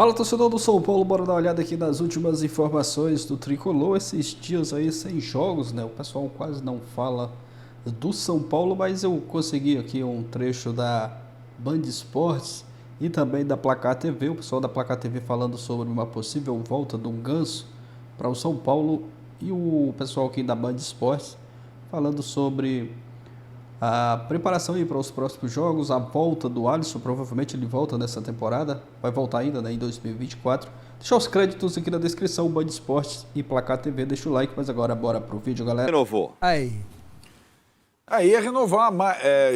Fala, torcedor do São Paulo, bora dar uma olhada aqui nas últimas informações do Tricolor. Esses dias aí sem jogos, né? O pessoal quase não fala do São Paulo, mas eu consegui aqui um trecho da Band Esportes e também da Placar TV. O pessoal da Placar TV falando sobre uma possível volta do Ganso para o São Paulo e o pessoal aqui da Band Esportes falando sobre a preparação aí para os próximos jogos, a volta do Alisson, provavelmente ele volta nessa temporada, vai voltar ainda, né, em 2024. Deixa os créditos aqui na descrição, Band Esportes e Placar TV, deixa o like, mas agora bora pro vídeo, galera. Renovou. Aí é renovar,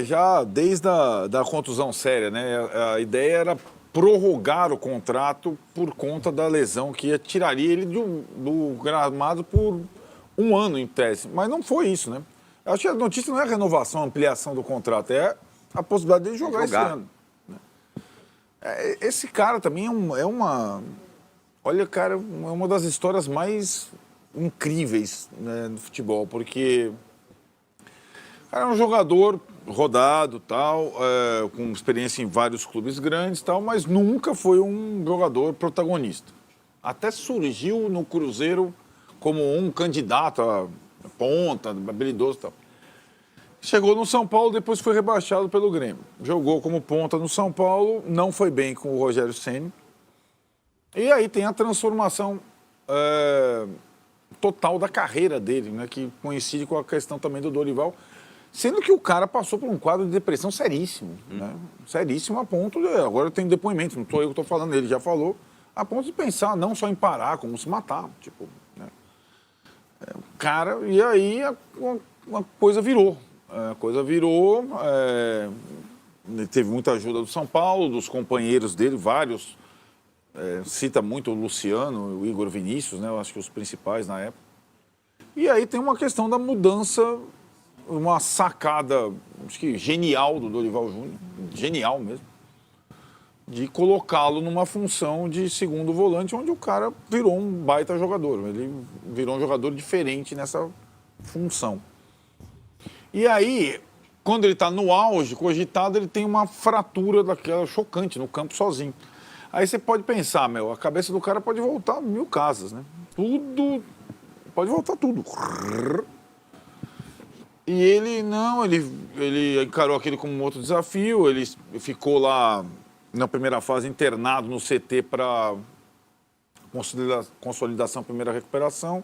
já desde da contusão séria, né? A ideia era prorrogar o contrato por conta da lesão que tiraria ele do gramado por um ano, em tese. Mas não foi isso, né? Eu acho que a notícia não é a renovação, a ampliação do contrato, é a possibilidade de jogar esse ano. Esse cara também é uma... Olha, cara, é uma das histórias mais incríveis, né, do futebol, porque... Era um jogador rodado, tal, com experiência em vários clubes grandes, tal, mas nunca foi um jogador protagonista. Até surgiu no Cruzeiro como um candidato a ponta, habilidoso, tal. Chegou no São Paulo, depois foi rebaixado pelo Grêmio. Jogou como ponta no São Paulo, não foi bem com o Rogério Ceni. E aí tem a transformação total da carreira dele, né, que coincide com a questão também do Dorival. Sendo que o cara passou por um quadro de depressão seríssimo, né? Seríssimo a ponto de... Agora tem depoimento, não sou eu que estou falando, ele já falou, a ponto de pensar não só em parar, como se matar, tipo... Né? Cara, e aí a coisa virou. A coisa virou, teve muita ajuda do São Paulo, dos companheiros dele, vários, cita muito o Luciano, o Igor Vinícius, né? Eu acho que os principais na época. E aí tem uma questão da mudança... Uma sacada, acho que genial do Dorival Júnior, genial mesmo, de colocá-lo numa função de segundo volante, onde o cara virou um baita jogador. Ele virou um jogador diferente nessa função. E aí, quando ele está no auge, cogitado, ele tem uma fratura daquela chocante no campo sozinho. Aí você pode pensar, a cabeça do cara pode voltar 1000 casas, né? Tudo, pode voltar tudo. E ele ele encarou aquele como um outro desafio, ele ficou lá na primeira fase internado no CT para consolidação, primeira recuperação,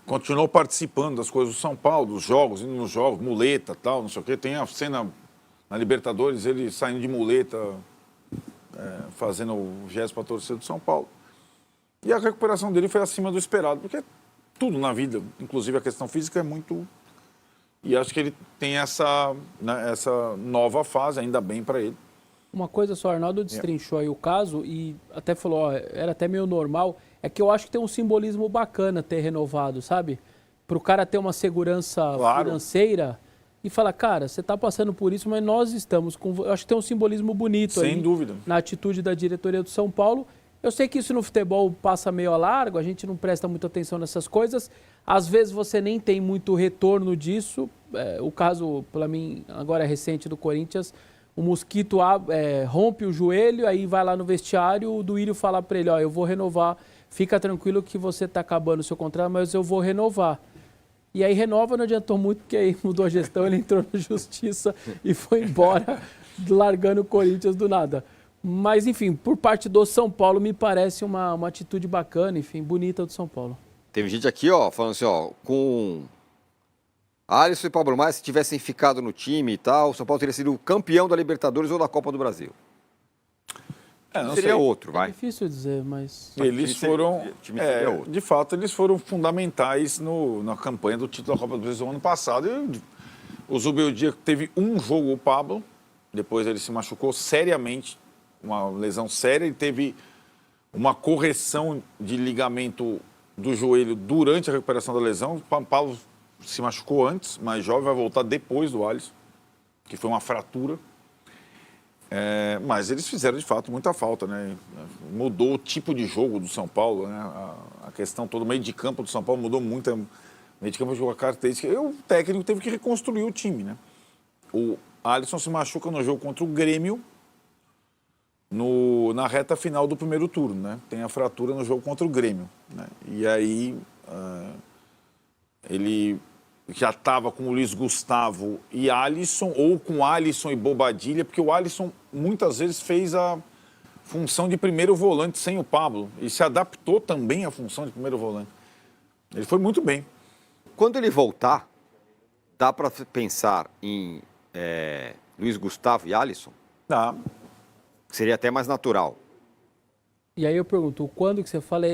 continuou participando das coisas do São Paulo, dos jogos, indo nos jogos, muleta, tal, não sei o quê. Tem a cena na Libertadores, ele saindo de muleta, fazendo o gesto para a torcida do São Paulo. E a recuperação dele foi acima do esperado, porque tudo na vida, inclusive a questão física, é muito... E acho que ele tem essa nova fase, ainda bem para ele. Uma coisa só, Arnaldo destrinchou aí o caso e até falou, ó, era até meio normal, é que eu acho que tem um simbolismo bacana ter renovado, sabe? Para o cara ter uma segurança financeira e falar, cara, você está passando por isso, mas nós estamos com... Eu acho que tem um simbolismo bonito aí. Sem dúvida. Na atitude da diretoria do São Paulo. Eu sei que isso no futebol passa meio a largo, a gente não presta muita atenção nessas coisas. Às vezes você nem tem muito retorno disso. O caso, para mim, agora é recente do Corinthians, o Mosquito rompe o joelho, aí vai lá no vestiário, o Duílio fala para ele, ó, eu vou renovar, fica tranquilo que você está acabando o seu contrato, mas eu vou renovar. E aí renova, não adiantou muito, porque aí mudou a gestão, ele entrou na justiça e foi embora, largando o Corinthians do nada. Mas, enfim, por parte do São Paulo, me parece uma atitude bacana, enfim, bonita do São Paulo. Teve gente aqui, ó, falando assim, ó, com Alisson e Pablo Maia, se tivessem ficado no time e tal, o São Paulo teria sido campeão da Libertadores ou da Copa do Brasil. Não seria sei. outro, vai. É difícil dizer, mas... Eles foram, outro. de fato, eles foram fundamentais na campanha do título da Copa do Brasil ano passado. O Zubeldia teve um jogo, o Pablo, depois ele se machucou seriamente, uma lesão séria, ele teve uma correção de ligamento do joelho durante a recuperação da lesão. O Pablo se machucou antes, mais jovem, vai voltar depois do Alisson, que foi uma fratura. Mas eles fizeram, de fato, muita falta, né? Mudou o tipo de jogo do São Paulo, né? A questão todo, o meio de campo do São Paulo mudou muito. O meio de campo jogou a característica. E o técnico teve que reconstruir o time, né? O Alisson se machuca no jogo contra o Grêmio, na reta final do primeiro turno, né? Tem a fratura no jogo contra o Grêmio, né? E aí ele já estava com o Luiz Gustavo e Alisson, ou com Alisson e Bobadilha, porque o Alisson muitas vezes fez a função de primeiro volante sem o Pablo e se adaptou também à função de primeiro volante. Ele foi muito bem. Quando ele voltar, dá para pensar em Luiz Gustavo e Alisson? Tá. Seria até mais natural. E aí eu pergunto, quando que você fala...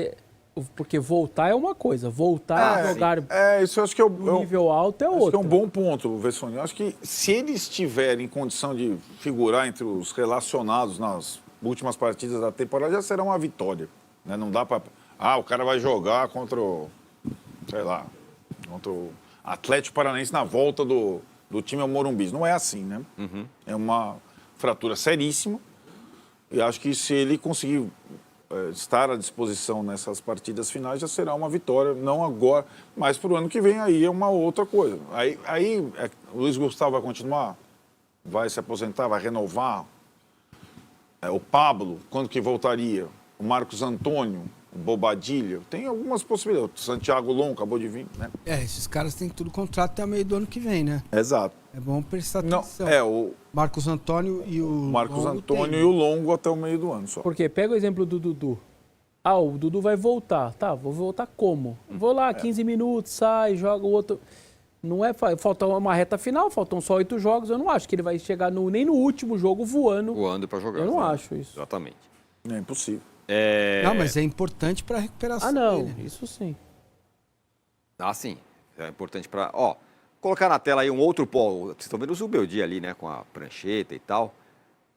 Porque voltar é uma coisa, voltar a jogar isso eu acho que no nível alto é acho outra. que é um bom ponto, Vessone. Eu acho que se ele estiver em condição de figurar entre os relacionados nas últimas partidas da temporada, já será uma vitória, né? Não dá para... o cara vai jogar contra o Atlético Paranaense na volta do time ao Morumbi. Não é assim, né? Uhum. É uma fratura seríssima. E acho que se ele conseguir estar à disposição nessas partidas finais, já será uma vitória. Não agora, mas para o ano que vem aí é uma outra coisa. Aí o Luiz Gustavo vai continuar? Vai se aposentar? Vai renovar? O Pablo, quando que voltaria? O Marcos Antônio? O Bobadilha? Tem algumas possibilidades. O Santiago Long acabou de vir, né? Esses caras têm tudo contrato até o meio do ano que vem, né? Exato. É bom prestar Não, atenção. o Marcos Antônio e o Marcos Longo Antônio tem. e o Longo até o meio do ano só. Porque pega o exemplo do Dudu. O Dudu vai voltar. Tá, vou voltar como? Vou lá, 15 minutos, sai, joga o outro. Não é... Falta uma reta final, faltam só 8 jogos. Eu não acho que ele vai chegar nem no último jogo voando. Voando para jogar. Eu não acho isso. Exatamente. É impossível. Não, mas é importante para a recuperação Não, dele. isso sim. Sim. É importante para... colocar na tela aí um outro pó. Vocês estão vendo o Zubeldia ali, né? Com a prancheta e tal.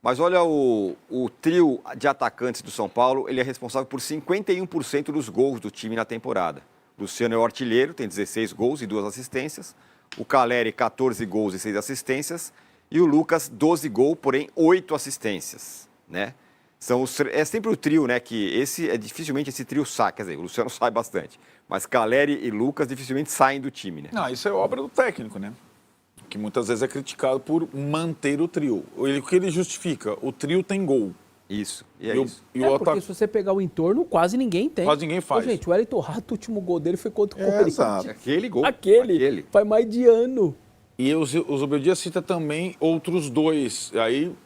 Mas olha o trio de atacantes do São Paulo. Ele é responsável por 51% dos gols do time na temporada. Luciano é o artilheiro, tem 16 gols e 2 assistências. O Caleri, 14 gols e 6 assistências. E o Lucas, 12 gols, porém 8 assistências, né? É sempre o trio, né? Que dificilmente esse trio sai. Quer dizer, o Luciano sai bastante. Mas Caleri e Lucas dificilmente saem do time, né? Não, isso é obra do técnico, né? Que muitas vezes é criticado por manter o trio. O que ele justifica? O trio tem gol. Isso. E isso. Porque se você pegar o entorno, quase ninguém tem. Quase ninguém faz. Gente, o Wellington Rato, o último gol dele foi contra o Corinthians. Exato. Aquele gol. Aquele. Faz mais de ano. E o Zubeldia cita também outros dois. Aí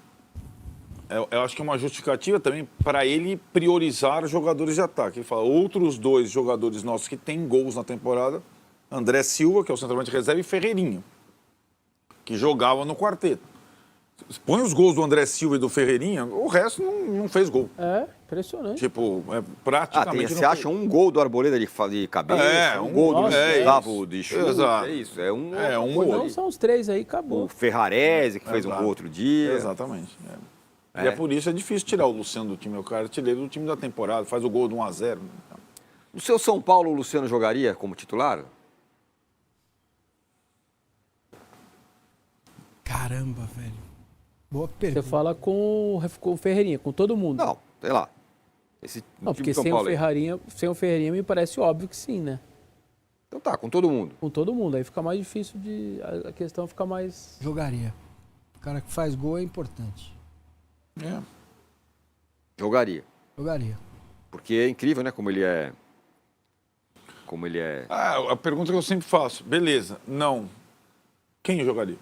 eu acho que é uma justificativa também para ele priorizar jogadores de ataque. Ele fala, outros 2 jogadores nossos que têm gols na temporada, André Silva, que é o centroavante de reserva, e Ferreirinha, que jogava no quarteto. Põe os gols do André Silva e do Ferreirinha, o resto não fez gol. Impressionante. Tipo, praticamente... Você acha um gol do Arboleda de cabeça, um gol do Gustavo de chute, Exato. é isso. É um gol. Então são os 3 aí, acabou. O Ferrarese, que fez um gol outro dia. Exatamente. E é por isso é difícil tirar o Luciano do time. O cara artilheiro do time da temporada, faz o gol de 1-0. No seu São Paulo, o Luciano jogaria como titular? Caramba, velho. Boa pergunta. Você fala com o Ferreirinha, com todo mundo. Não, sei lá. Porque sem o Ferreirinha me parece óbvio que sim, né? Então tá, com todo mundo. Com todo mundo. Aí fica mais difícil a questão fica mais... Jogaria. O cara que faz gol é importante. Jogaria. Jogaria. Porque é incrível, né, como ele é... A pergunta que eu sempre faço, beleza, não. Quem jogaria?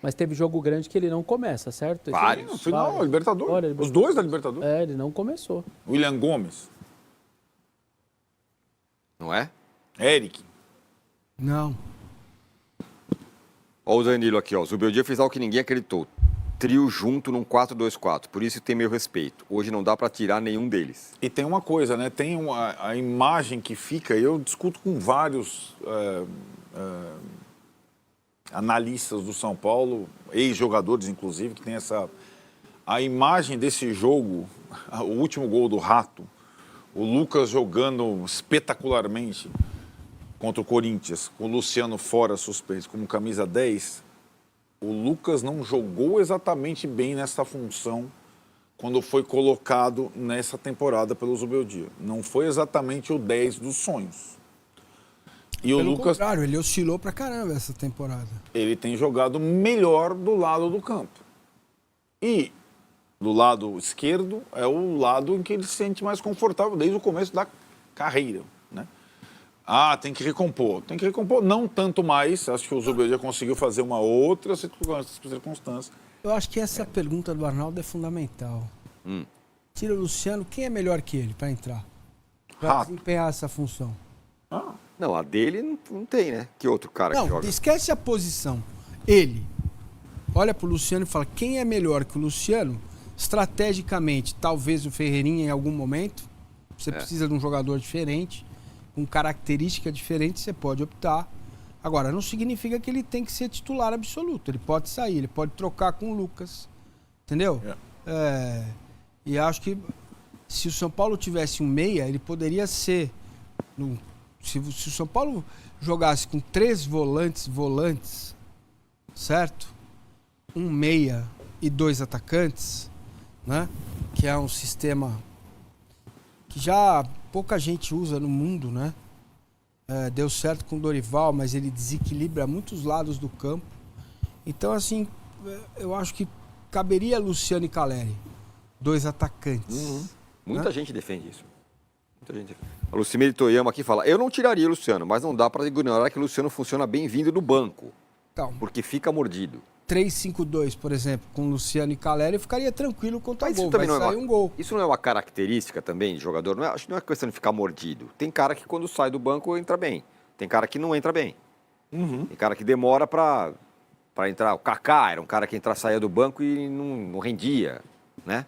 Mas teve jogo grande que ele não começa, certo? Vários. No final, Libertadores. Os 2 da Libertadores. Ele não começou. William Gomes. Não é? Eric. Não. Olha o Danilo aqui, ó. O Zubeldia fez algo que ninguém acreditou. Trio junto num 4-2-4. Por isso tem meu respeito. Hoje não dá para tirar nenhum deles. E tem uma coisa, né? Tem a imagem que fica, eu discuto com vários analistas do São Paulo, ex-jogadores inclusive, que tem a imagem desse jogo, o último gol do Rato, o Lucas jogando espetacularmente contra o Corinthians, com o Luciano fora suspenso como camisa 10, o Lucas não jogou exatamente bem nessa função quando foi colocado nessa temporada pelo Zubeldia. Não foi exatamente o 10 dos sonhos. E Pelo o Lucas, contrário, ele oscilou pra caramba essa temporada. ele tem jogado melhor do lado do campo. E do lado esquerdo é o lado em que ele se sente mais confortável desde o começo da carreira, né? Tem que recompor. Tem que recompor, não tanto mais. Acho que o Zubeldia conseguiu fazer uma outra circunstância. Eu acho que essa pergunta do Arnaldo é fundamental. Tira o Luciano, quem é melhor que ele para entrar? Para desempenhar essa função? Não, a dele não tem, né? Que outro cara que Não, joga? esquece a posição. Ele olha pro Luciano e fala, quem é melhor que o Luciano? Estrategicamente, talvez o Ferreirinha em algum momento. Você precisa de um jogador diferente, com característica diferente, você pode optar. Agora, não significa que ele tem que ser titular absoluto. Ele pode sair, ele pode trocar com o Lucas. Entendeu? E acho que se o São Paulo tivesse um meia, ele poderia ser... Se o São Paulo jogasse com 3 volantes, certo? Um meia e 2 atacantes, né? Que é um sistema que já pouca gente usa no mundo, né? Deu certo com o Dorival, mas ele desequilibra muitos lados do campo. Então, assim, eu acho que caberia Luciano e Caleri, 2 atacantes. Muita gente defende isso. Muita gente defende. O Lucimiro Toyama aqui fala, eu não tiraria o Luciano, mas não dá para ignorar que o Luciano funciona bem vindo do banco, Então, porque fica mordido. 3-5-2, por exemplo, com Luciano e Caleri, eu ficaria tranquilo contra o Mas gol. isso também Vai não é sair um gol. Isso não é uma característica também de jogador? Acho que não é questão de ficar mordido. Tem cara que quando sai do banco entra bem. Tem cara que não entra bem. Tem cara que demora para entrar. O Kaká era um cara que saía do banco e não rendia, né?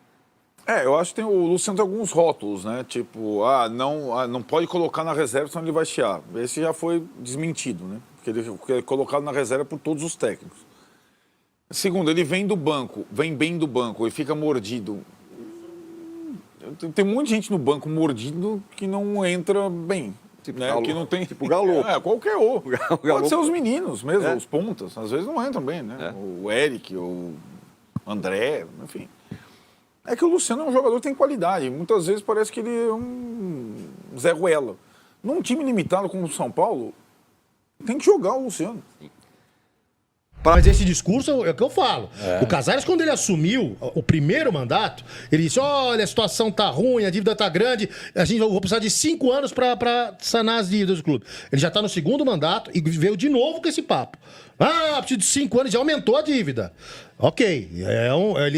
Eu acho que o Luciano tem alguns rótulos, né? Tipo, não pode colocar na reserva, senão ele vai chiar. Esse já foi desmentido, né? Porque ele é colocado na reserva por todos os técnicos. Segundo, ele vem bem do banco e fica mordido. Tem muita gente no banco mordido que não entra bem. Tipo né? Galo. Que não tem... Tipo o Galo. Qualquer um. Galo. Pode ser os meninos mesmo, os pontas. Às vezes não entram bem, né? O Eric, o André, enfim. É que o Luciano é um jogador que tem qualidade. Muitas vezes parece que ele é um Zé Ruela. Num time limitado como o São Paulo, tem que jogar o Luciano. Mas esse discurso é o que eu falo. O Casares, quando ele assumiu o primeiro mandato, ele disse, olha, a situação tá ruim, a dívida tá grande, eu vou precisar de 5 anos pra sanar as dívidas do clube. Ele já tá no segundo mandato e veio de novo com esse papo. Preciso de 5 anos, já aumentou a dívida. Ok,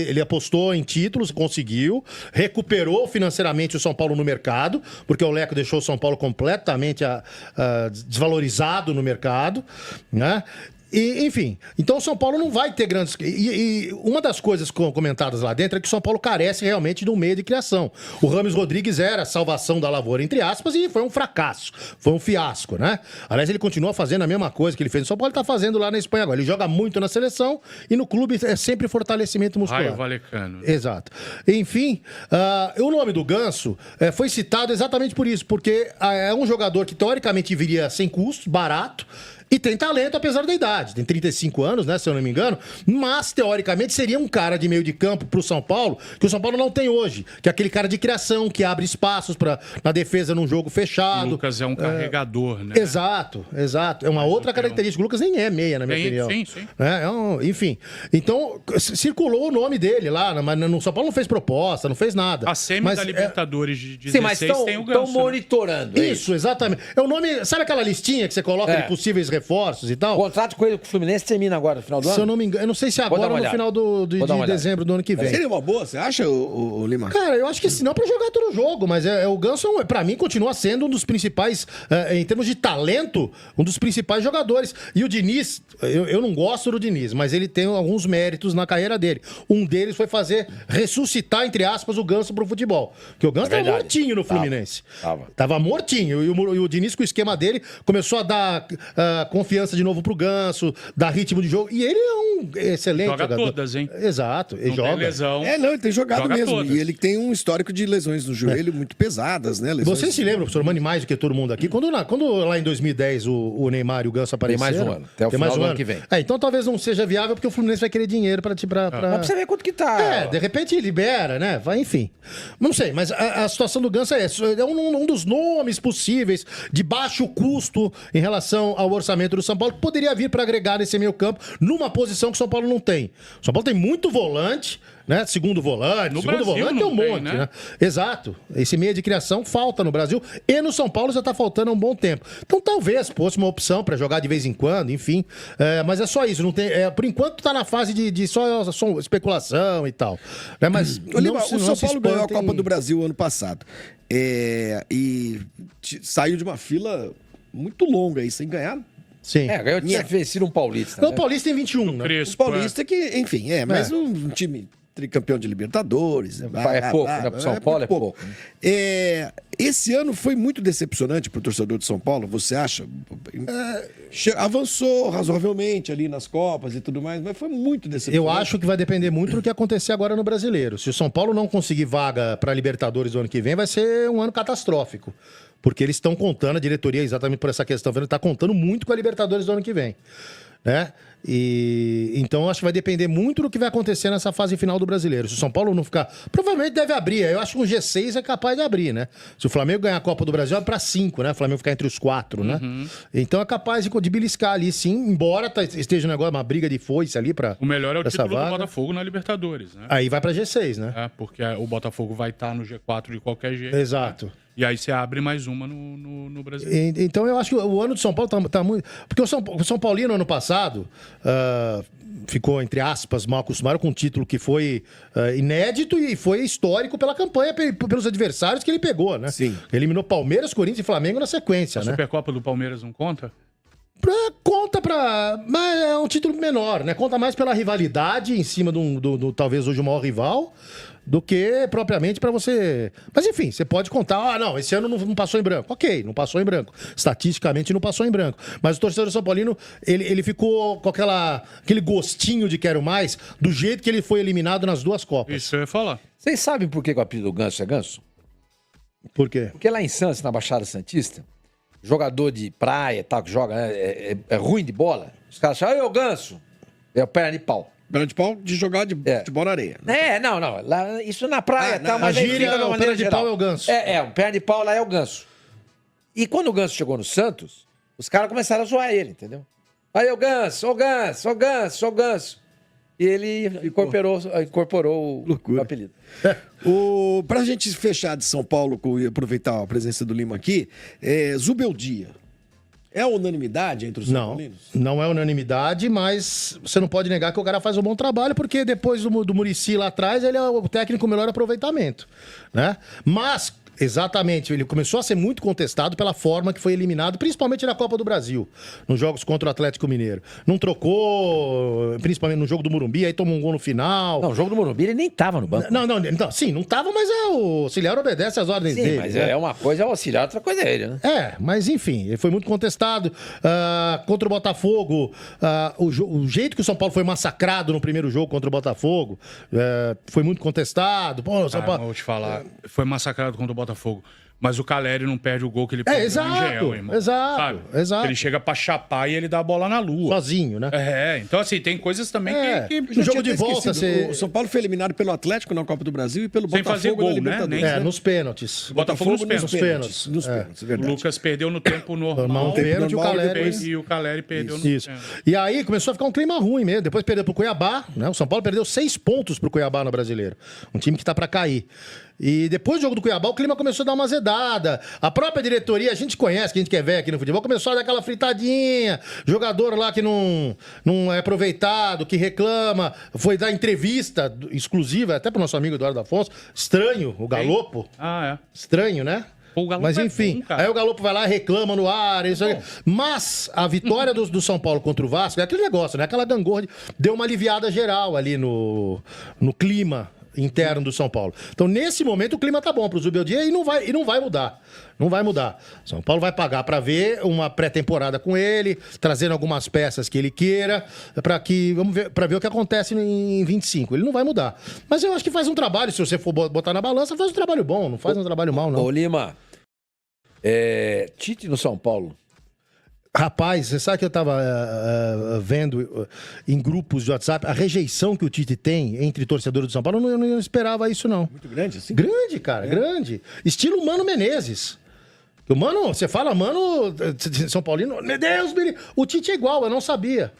ele apostou em títulos, conseguiu, recuperou financeiramente o São Paulo no mercado, porque o Leco deixou o São Paulo completamente desvalorizado no mercado, né? E, enfim, então o São Paulo não vai ter grandes... E uma das coisas comentadas lá dentro é que o São Paulo carece realmente de um meio de criação. O Rames Rodrigues era a salvação da lavoura, entre aspas, e foi um fracasso, foi um fiasco, né? Aliás, ele continua fazendo a mesma coisa que ele fez no São Paulo, ele tá fazendo lá na Espanha agora. Ele joga muito na seleção e no clube é sempre fortalecimento muscular. Raio Valecano. Exato. Enfim, o nome do Ganso foi citado exatamente por isso, porque é um jogador que teoricamente viria sem custo, barato, e tem talento, apesar da idade. Tem 35 anos, né, se eu não me engano. Mas, teoricamente, seria um cara de meio de campo pro São Paulo, que o São Paulo não tem hoje. Que é aquele cara de criação, que abre espaços na defesa num jogo fechado. O Lucas é um carregador, né? Exato. É uma outra característica. O Lucas nem é meia, na minha opinião. Sim. Enfim. Então, circulou o nome dele lá, mas no São Paulo não fez proposta, não fez nada. A semi da Libertadores de 16 Sim, mas tem o Ganso. estão monitorando. Isso, exatamente. É o nome... Sabe aquela listinha que você coloca de possíveis reforços e tal? O contrato com ele com o Fluminense termina agora, no final do ano? Se eu não me engano, eu não sei se agora ou no final de dezembro do ano que vem. Seria uma boa, você acha, o Lima? Cara, eu acho que se não pra jogar todo jogo, mas o Ganso, pra mim, continua sendo um dos principais, em termos de talento, um dos principais jogadores. E o Diniz, eu não gosto do Diniz, mas ele tem alguns méritos na carreira dele. Um deles foi ressuscitar, entre aspas, o Ganso pro futebol. Porque o Ganso tava mortinho no Fluminense. Tava mortinho. E o Diniz, com o esquema dele, começou a dar confiança de novo pro Ganso, dar ritmo de jogo. E ele é um excelente jogador. Joga todas, hein? Exato, ele Não joga. tem lesão. Ele tem jogado Joga mesmo. todas. E ele tem um histórico de lesões no joelho muito pesadas, né? Lesões... Você se lembra, professor Mani, mais do que todo mundo aqui, quando lá em 2010 o Neymar e o Ganso apareceram... Tem mais um ano, até o final do ano que vem. Então talvez não seja viável, porque o Fluminense vai querer dinheiro pra... Mas precisa ver quanto que tá. De repente libera, né? Enfim. Não sei, mas a situação do Ganso é essa. É um dos nomes possíveis de baixo custo em relação ao orçamento entrosamento do São Paulo que poderia vir para agregar nesse meio campo numa posição que o São Paulo não tem. O São Paulo tem muito volante, né? Segundo volante, No segundo Brasil volante tem um não tem, monte, né? né? Exato. Esse meio de criação falta no Brasil e no São Paulo já tá faltando há um bom tempo. Então talvez fosse uma opção para jogar de vez em quando, enfim. Mas é só isso. Não tem, por enquanto tá na fase de só especulação e tal. Né? Mas Lima, não o São se Paulo ganhou a espantem. Copa do Brasil ano passado. E saiu de uma fila muito longa aí, sem ganhar. Sim. Ganhou tinha vencido um paulista. Não, né? o Paulista tem 21, né? O Crespo, Paulista que, enfim, mas um time tricampeão de Libertadores. É pouco, né? Pro São Paulo é pouco. Esse ano foi muito decepcionante pro torcedor de São Paulo, você acha? Avançou razoavelmente ali nas Copas e tudo mais, mas foi muito decepcionante. Eu acho que vai depender muito do que acontecer agora no Brasileiro. Se o São Paulo não conseguir vaga para Libertadores no ano que vem, vai ser um ano catastrófico. Porque eles estão contando, a diretoria, exatamente por essa questão, está contando muito com a Libertadores do ano que vem. Né? Então eu acho que vai depender muito do que vai acontecer nessa fase final do Brasileiro. Se o São Paulo não ficar... Provavelmente deve abrir. Eu acho que um G6 é capaz de abrir, né? Se o Flamengo ganhar a Copa do Brasil, é para 5, né? O Flamengo ficar entre os 4, né? Então é capaz de beliscar ali, sim. Embora esteja um negócio, uma briga de foice ali para... O melhor é o título do Botafogo na Libertadores, né? Aí vai para G6, né? Porque o Botafogo vai estar no G4 de qualquer jeito. Exato. Né? E aí você abre mais uma no Brasil. Então eu acho que o ano do São Paulo tá muito... Porque o São Paulino, ano passado, ficou, entre aspas, mal acostumado com um título que foi inédito e foi histórico pela campanha, pelos adversários que ele pegou, né? Sim. Eliminou Palmeiras, Corinthians e Flamengo na sequência, A né? Supercopa do Palmeiras não conta? Conta pra... Mas é um título menor, né? Conta mais pela rivalidade em cima do talvez hoje o maior rival do que propriamente pra você... Mas enfim, você pode contar, não, esse ano não passou em branco. Ok, não passou em branco. Estatisticamente não passou em branco. Mas o torcedor São Paulino, ele ficou com aquele gostinho de quero mais, do jeito que ele foi eliminado nas duas Copas. Isso eu ia falar. Vocês sabem por que o apelido do Ganso é Ganso? Por quê? Porque lá em Santos, na Baixada Santista, jogador de praia, tal, que joga, é ruim de bola. Os caras chamam, ô Ganso, é o perna de pau. Perna de pau de jogar de bola na areia. Não. Lá, isso na praia, tá, mas a aí gíria, fica de uma o maneira perna de geral. pau é o Ganso. O perna de pau lá é o Ganso. E quando o Ganso chegou no Santos, os caras começaram a zoar ele, entendeu? Aí o Ganso, ô Ganso, ô Ganso, ô Ganso. E ele incorporou o apelido. Pra gente fechar de São Paulo e aproveitar a presença do Lima aqui, Zubeldia. É unanimidade entre os São Paulinos? Não é unanimidade, mas você não pode negar que o cara faz um bom trabalho, porque depois do Muricy lá atrás, ele é o técnico com melhor aproveitamento, né? Mas, exatamente, ele começou a ser muito contestado pela forma que foi eliminado, principalmente na Copa do Brasil, nos jogos contra o Atlético Mineiro. Não trocou, principalmente no jogo do Morumbi, aí tomou um gol no final. Não, o jogo do Morumbi ele nem tava no banco. Não, sim, não tava, mas o auxiliar obedece às ordens Sim, dele. mas né? uma coisa é o auxiliar, outra coisa é ele, né? Mas enfim, ele foi muito contestado. Contra o Botafogo, o jeito que o São Paulo foi massacrado no primeiro jogo contra o Botafogo foi muito contestado. Pô, o São Paulo... Vou te falar, foi massacrado contra o Botafogo. Mas o Caleri não perde o gol que ele perdeu exato, no Engenhão, irmão. Exato. Ele chega pra chapar e ele dá a bola na lua. Sozinho, né? Então assim, tem coisas também que no jogo de volta, O São Paulo foi eliminado pelo Atlético na Copa do Brasil e pelo Sem Botafogo fazer gol, na Libertadores. né? Nos pênaltis. O Botafogo nos pênaltis. Nos pênaltis, O verdade. Lucas perdeu no tempo normal. Pênalti, normal, o Caleri... depois- E o Caleri perdeu no Isso. tempo. E aí começou a ficar um clima ruim mesmo. Depois perdeu pro Cuiabá, né? O São Paulo perdeu 6 pontos pro Cuiabá no Brasileiro. Um time que tá pra cair. E depois do jogo do Cuiabá, o clima começou a dar uma azedada. A própria diretoria, a gente conhece, que a gente quer ver aqui no futebol, começou a dar aquela fritadinha. Jogador lá que não é aproveitado, que reclama. Foi dar entrevista exclusiva, até pro nosso amigo Eduardo Afonso. Estranho, o Galopo. Estranho, né? O Galopo Mas é enfim, bom, cara. aí o Galopo vai lá e reclama no ar. Isso aí. Mas a vitória do São Paulo contra o Vasco é aquele negócio, né? Aquela gangorra deu uma aliviada geral ali no clima interno do São Paulo. Então, nesse momento, o clima tá bom pro Zubeldia e não vai mudar. Não vai mudar. São Paulo vai pagar para ver uma pré-temporada com ele, trazendo algumas peças que ele queira, para ver o que acontece em 25. Ele não vai mudar. Mas eu acho que faz um trabalho, se você for botar na balança, faz um trabalho bom, não faz um trabalho mal, não. Ô, Lima, Tite no São Paulo. Rapaz, você sabe que eu tava vendo em grupos de WhatsApp a rejeição que o Tite tem entre torcedores do São Paulo. Eu não esperava isso, não. Muito grande, assim? Grande, cara, grande. Estilo Mano Menezes. O Mano, você fala, Mano, São Paulino, meu Deus, o Tite é igual, eu não sabia.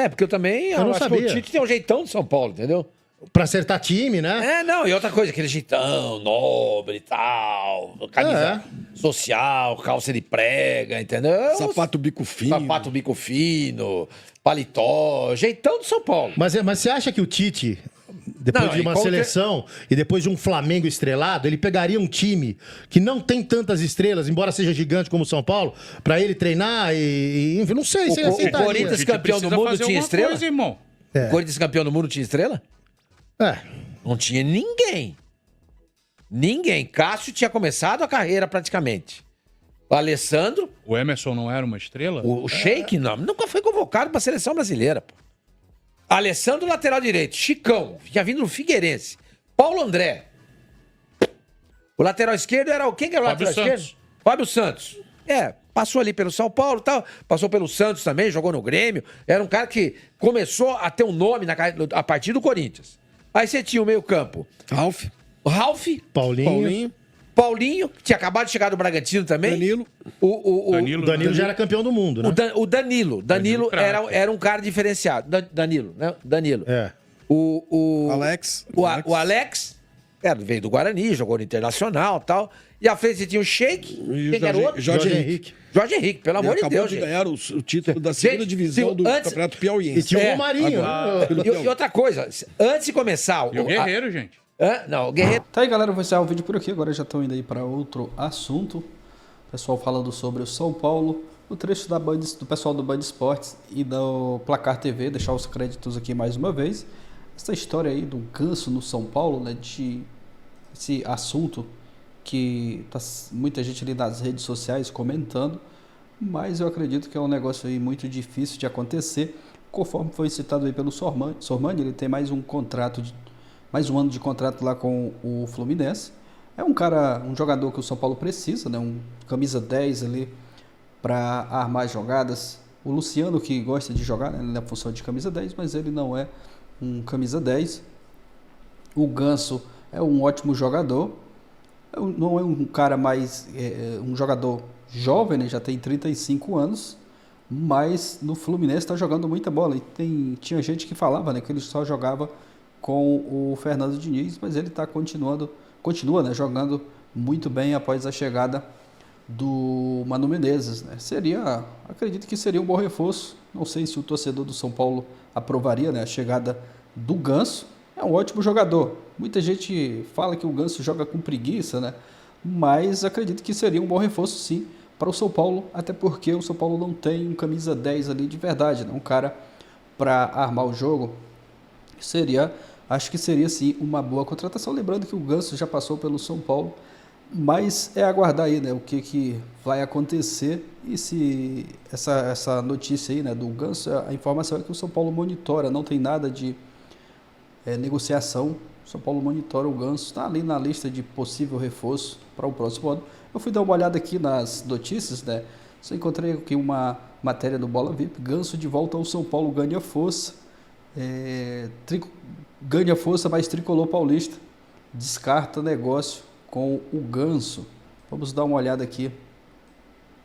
Porque eu também não acho sabia. que o Tite tem um jeitão de São Paulo, entendeu? Pra acertar time, né? Não, e outra coisa, aquele jeitão nobre e tal, camisa social, calça de prega, entendeu? Sapato bico fino. Sapato bico fino, paletó, jeitão de São Paulo. Mas você acha que o Tite, depois de uma seleção e depois de um Flamengo estrelado, ele pegaria um time que não tem tantas estrelas, embora seja gigante como o São Paulo, pra ele treinar e enfim, não sei se ele aceitaria. O Corinthians campeão do mundo tinha estrela? Coisa, irmão. O Corinthians campeão do mundo tinha estrela? Não tinha ninguém. Ninguém. Cássio tinha começado a carreira praticamente. O Alessandro... O Emerson não era uma estrela? O Sheik não, nunca foi convocado pra seleção brasileira, pô. Alessandro, lateral direito. Chicão, tinha vindo no Figueirense. Paulo André. O lateral esquerdo era... Quem que era o lateral esquerdo? Fábio Santos. Passou ali pelo São Paulo e tal. Passou pelo Santos também, jogou no Grêmio. Era um cara que começou a ter um nome a partir do Corinthians. Aí você tinha o meio-campo. Ralf. Paulinho, que tinha acabado de chegar do Bragantino também. Danilo. O Danilo já era campeão do mundo, né? O Danilo era um cara diferenciado. Danilo, né? Danilo. O Alex. O Alex veio do Guarani, jogou no Internacional e tal. E à frente você tinha o Sheik. Quem era o outro? Jorge Henrique. Jorge Henrique, pelo amor de Deus. Acabou de ganhar o título da segunda divisão do Campeonato Piauiense. E tinha o Romarinho. E outra coisa, antes de começar... E o Guerreiro, gente. Não, o Guerreiro... Tá aí, galera, eu vou encerrar o vídeo por aqui. Agora já estão indo aí para outro assunto. O pessoal falando sobre o São Paulo, o trecho do pessoal do Band Esportes e do Placar TV. Deixar os créditos aqui mais uma vez. Essa história aí do Ganso no São Paulo, né, de esse assunto que tá muita gente ali nas redes sociais comentando, mas eu acredito que é um negócio aí muito difícil de acontecer, conforme foi citado aí pelo Sormani. Ele tem mais um ano de contrato lá com o Fluminense. É um jogador que o São Paulo precisa, né? Um camisa 10 ali para armar jogadas. O Luciano, que gosta de jogar, né, na função de camisa 10, mas ele não é um camisa 10. O Ganso é um ótimo jogador. Não é um cara mais... um jogador jovem, né? Já tem 35 anos, mas no Fluminense está jogando muita bola. E tinha gente que falava, né, que ele só jogava com o Fernando Diniz, mas ele continua, né, jogando muito bem após a chegada do Mano Menezes, né? Acredito que seria um bom reforço. Não sei se o torcedor do São Paulo aprovaria, né, a chegada do Ganso. É um ótimo jogador. Muita gente fala que o Ganso joga com preguiça, né? Mas acredito que seria um bom reforço, sim, para o São Paulo, até porque o São Paulo não tem um camisa 10 ali de verdade, né? Um cara para armar o jogo. Acho que seria, sim, uma boa contratação. Lembrando que o Ganso já passou pelo São Paulo, mas é aguardar aí, né, o que vai acontecer. E se essa notícia aí, né, do Ganso, a informação é que o São Paulo monitora, não tem nada de negociação. O São Paulo monitora o Ganso, está ali na lista de possível reforço para o próximo ano. Eu fui dar uma olhada aqui nas notícias, né? Só encontrei aqui uma matéria do Bola VIP. Ganso de volta ao São Paulo, ganha força. Ganha força, mas Tricolor Paulista descarta negócio com o Ganso. Vamos dar uma olhada aqui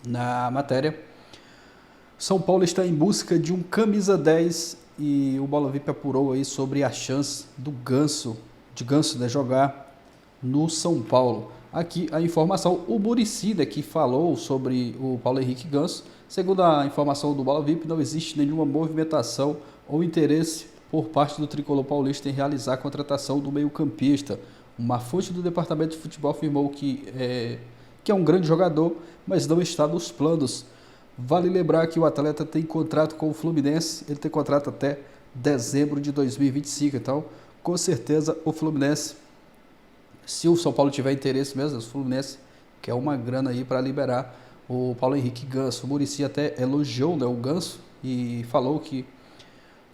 na matéria. São Paulo está em busca de um camisa 10 e o Bola VIP apurou aí sobre a chance do Ganso, né, jogar no São Paulo. Aqui a informação, o Muricy, né, que falou sobre o Paulo Henrique Ganso. Segundo a informação do Bola VIP, não existe nenhuma movimentação ou interesse por parte do Tricolor Paulista em realizar a contratação do meio-campista. Uma fonte do departamento de futebol afirmou que é um grande jogador, mas não está nos planos. Vale lembrar que o atleta tem contrato com o Fluminense, ele tem contrato até dezembro de 2025, então com certeza o Fluminense, se o São Paulo tiver interesse mesmo, o Fluminense quer uma grana aí para liberar o Paulo Henrique Ganso. O Muricy até elogiou, né, o Ganso e falou que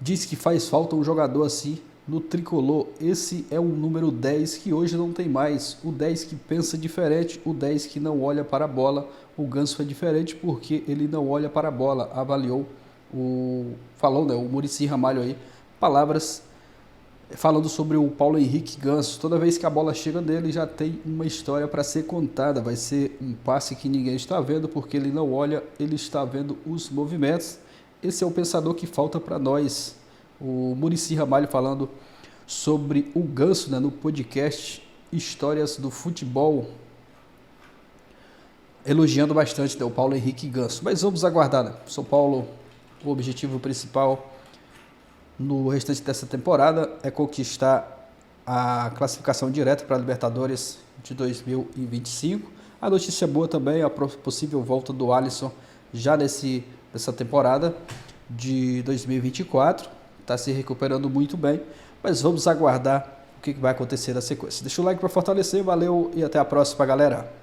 diz que faz falta um jogador assim no Tricolor. Esse é o número 10 que hoje não tem mais. O 10 que pensa diferente, o 10 que não olha para a bola. O Ganso é diferente porque ele não olha para a bola. Avaliou, falou, né, o Muricy Ramalho aí. Palavras falando sobre o Paulo Henrique Ganso. Toda vez que a bola chega nele, já tem uma história para ser contada. Vai ser um passe que ninguém está vendo, porque ele não olha, ele está vendo os movimentos. Esse é o pensador que falta para nós. O Muricy Ramalho falando sobre o Ganso, né, no podcast Histórias do Futebol, elogiando bastante, né, o Paulo Henrique Ganso. Mas vamos aguardar, né? São Paulo, o objetivo principal no restante dessa temporada é conquistar a classificação direta para a Libertadores de 2025. A notícia boa também é a possível volta do Alisson já nessa temporada de 2024. Está se recuperando muito bem, mas vamos aguardar o que vai acontecer na sequência. Deixa o like para fortalecer, valeu e até a próxima, galera.